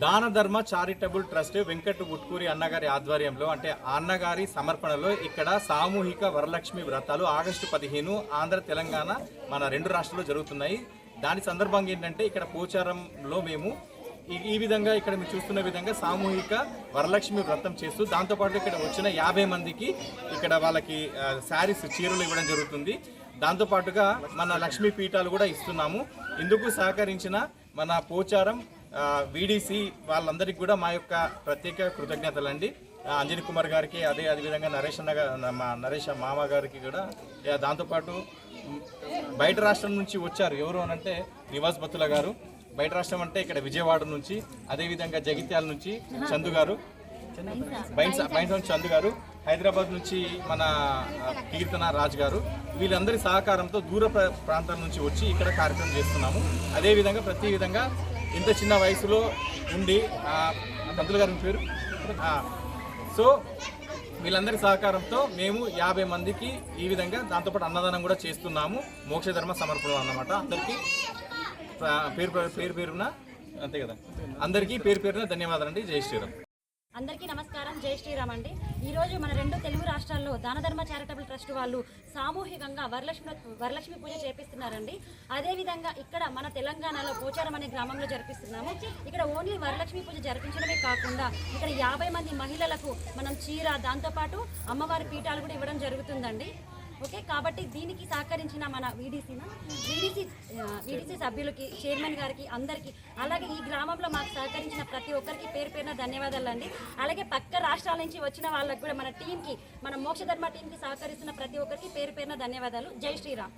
దాన ధర్మ charitable trust Venkat Utkuri అన్నగారి ఆధ్వర్యంలో అంటే అన్నగారి సమర్పణలో ఇక్కడ సామూహిక వరలక్ష్మి వ్రతాలు ఆగస్టు 15 ఆంధ్ర తెలంగాణ మన రెండు రాష్ట్రాల్లో జరుగుతున్నాయి. దాని సందర్భంగా ఏంటంటే ఇక్కడ పోచారంలో మేము ఈ విధంగా ఇక్కడ మీరు చూస్తున్న విధంగా సామూహిక వరలక్ష్మి వ్రతం చేస్తూ దాంతోపాటు ఇక్కడ వచ్చిన 50 మందికి ఇక్కడ వాళ్ళకి శారీస్ చీరలు ఇవ్వడం జరుగుతుంది. దాంతోపాటుగా మన లక్ష్మీ పీఠాలు కూడా ఇస్తున్నాము. ఇందుకు సహకరించిన మన పోచారం వీడీసీ వాళ్ళందరికీ కూడా మా యొక్క ప్రత్యేక కృతజ్ఞతలు అండి. అంజనీ కుమార్ గారికి అదేవిధంగా నరేష్ మామ గారికి కూడా. దాంతోపాటు బయట రాష్ట్రం నుంచి వచ్చారు ఎవరు అనంటే నివాస్ బత్తుల గారు, బయట రాష్ట్రం అంటే ఇక్కడ విజయవాడ నుంచి, అదేవిధంగా జగిత్యాల నుంచి చందు గారు, బైన్స్ చందు గారు, హైదరాబాద్ నుంచి మన కీర్తన రాజ్ గారు, వీళ్ళందరి సహకారంతో దూర ప్రాంతాల నుంచి వచ్చి ఇక్కడ కార్యక్రమం చేస్తున్నాము. అదేవిధంగా ప్రతి విధంగా ఇంత చిన్న వయసులో ఉండి పంతులు గారి పేరు సో వీళ్ళందరి సహకారంతో మేము 50 మందికి ఈ విధంగా దాంతోపాటు అన్నదానం కూడా చేస్తున్నాము. మోక్షధర్మ సమర్పణ అన్నమాట. అందరికీ పేరున అంతే కదా, అందరికీ పేరున ధన్యవాదాలండి. జై శ్రీరామ్. అందరికీ నమస్కారం. జై శ్రీరామ్ అండి. ఈరోజు మన రెండు తెలుగు రాష్ట్రాల్లో దానధర్మ చారిటబుల్ ట్రస్ట్ వాళ్ళు సామూహికంగా వరలక్ష్మి పూజ చేపిస్తున్నారండి. అదేవిధంగా ఇక్కడ మన తెలంగాణలో పోచారం అనే గ్రామంలో జరిపిస్తున్నాము. ఇక్కడ ఓన్లీ వరలక్ష్మి పూజ జరిపించడమే కాకుండా ఇక్కడ 50 మంది మహిళలకు మనం చీర, దాంతోపాటు అమ్మవారి పీఠాలు కూడా ఇవ్వడం జరుగుతుందండి. ఓకే, కాబట్టి దీనికి సహకరించిన మన వీడీసీ సభ్యులకి, చైర్మన్ గారికి, అందరికీ, అలాగే ఈ గ్రామంలో మాకు సహకరించిన ప్రతి ఒక్కరికి పేరున ధన్యవాదాలు అండి. అలాగే పక్క రాష్ట్రాల నుంచి వచ్చిన వాళ్ళకి కూడా మన టీంకి, మన మోక్షధర్మ టీంకి సహకరిస్తున్న ప్రతి ఒక్కరికి పేరున ధన్యవాదాలు. జై శ్రీరామ్.